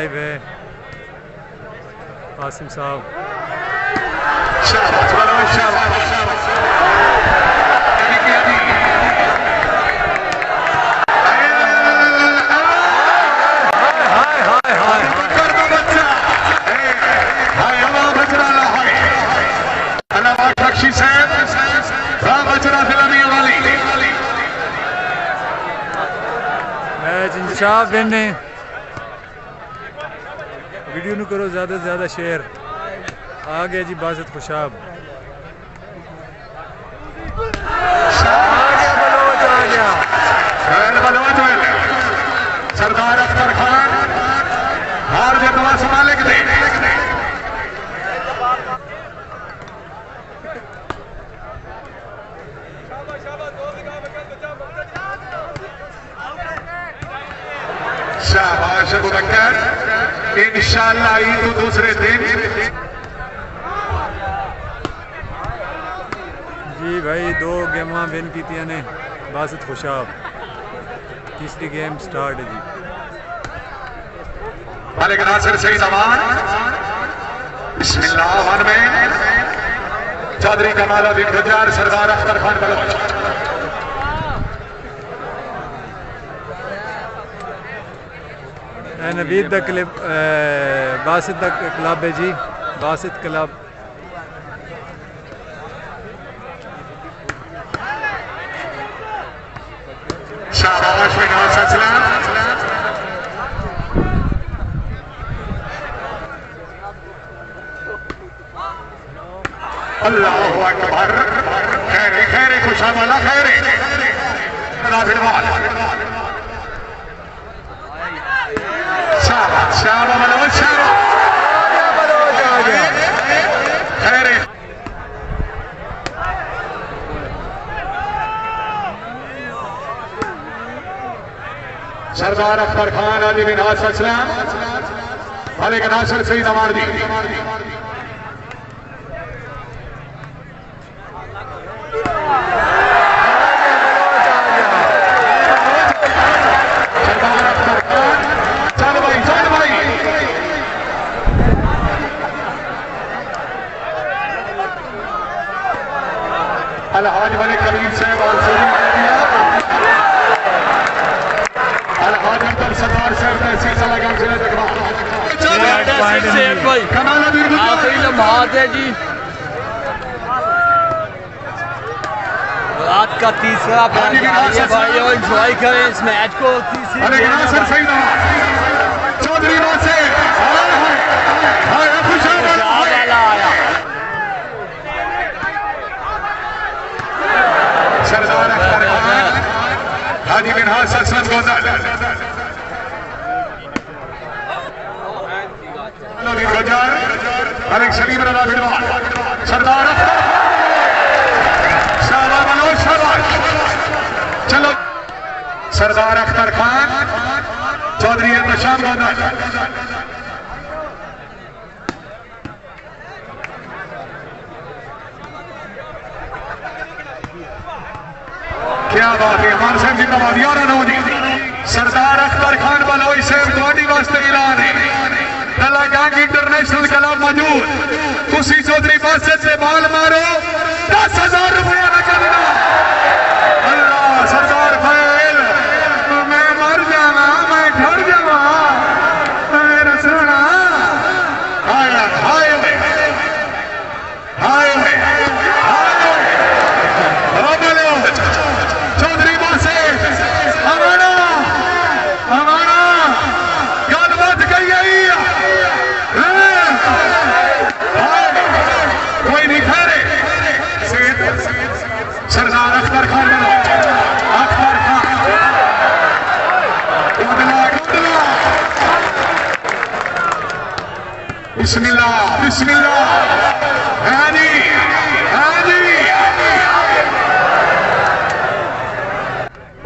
Live है कासिम साहब। Match इंशाल्लाह विन। वीडियो नू करो ज़्यादा से ज़्यादा शेयर। आ गया जी बासित खुशाब, सरदार अख्तर खान हार के दवा संभाले के शाबाश अबू बकर। इंशाअल्लाह ईद दूसरे दिन जी भाई 2 गेमां विन कीतियां ने बासित खुशाब। तीसरी गेम स्टार्ट है जी। मालिक नासिर सईद अमान बिस्मिल्लाह वन में चौधरी कमालुद्दीन गुज्जर सरदार अख्तर खान बलोच। नवीद दा क्लब बासित दा क्लब है जी, बासित क्लब। शाबाश अल्लाहु अकबर। खैरे खैरे खुशामला खैरे खैरे। सरदार अख्तर खान अली बिन असलम मालिक नासिर सईद अमान दी। अलहाज मलिक कबीर साहब अलहाज अब्दुल सरदार साहब तहसील सलागाम जिला आखिरी लम्हात है जी। रात का तीसरा भाई और एंजॉय करें इस मैच को। चौधरी सरदार अख्तर खान हाजी बिन हसन गोदल अलेक सलीम रजा बिलवाल सरदार चलो सरदार अख्तर खान चौधरी एहतशाम गोदल। क्या बात है मान साहब जिंदाबाद। 11 सरदार अख्तर खान बलोई साहब थोड़ी वास्ते ऐलान है तला गैंग इंटरनेशनल क्लब मौजूद। तुसी चौधरी बासित से बाल मारो 10,000 रुपया नकद। अल्लाह सरदार फैल मैं मर जावा मैं ठर जावा मेरा सोना। हाय हाय हाय चौधरी बासित हमारा गलबात कही गई कोई नहीं खा रहे। सरदार अख्तर खान अख्तर खान बिस्मिल्लाह बिस्मिल्लाह। हाजी हाजी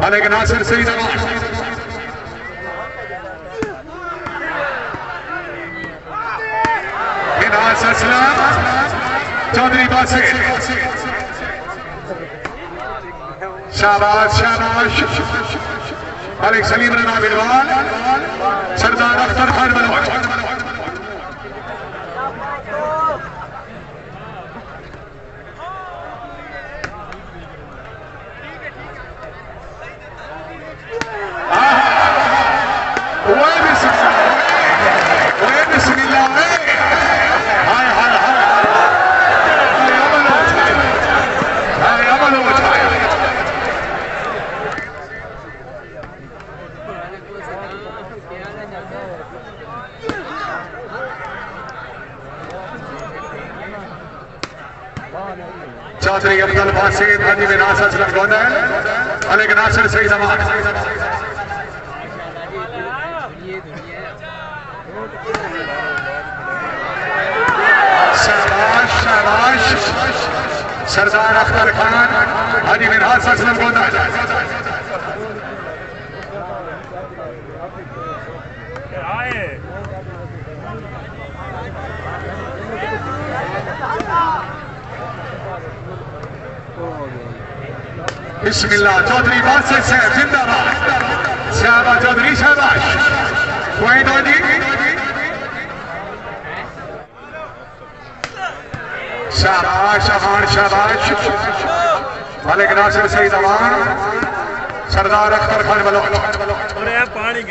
मालिक नासिर सईद अमान चौधरी बासित शाबाश शाबाश मलिक सलीम रना बिलवाल, सरदार अख्तर खान बलोच। चौधरी अब्दुल बासित हाजी विरास असलम गोदल मलिक नासिर सईद अमान। शाबाश शाबाश सरदार अख्तर खान हाजी विरास असलम गोदल। बिस्मिल्लाह चौधरी बासित से जिंदाबाद। शाबाश चौधरी शाबाश। पॉइंट हो जी। शाबाश अमान शाबाश। मलिक नासिर सईद अमान, सरदार अख्तर खान बलोच। पानी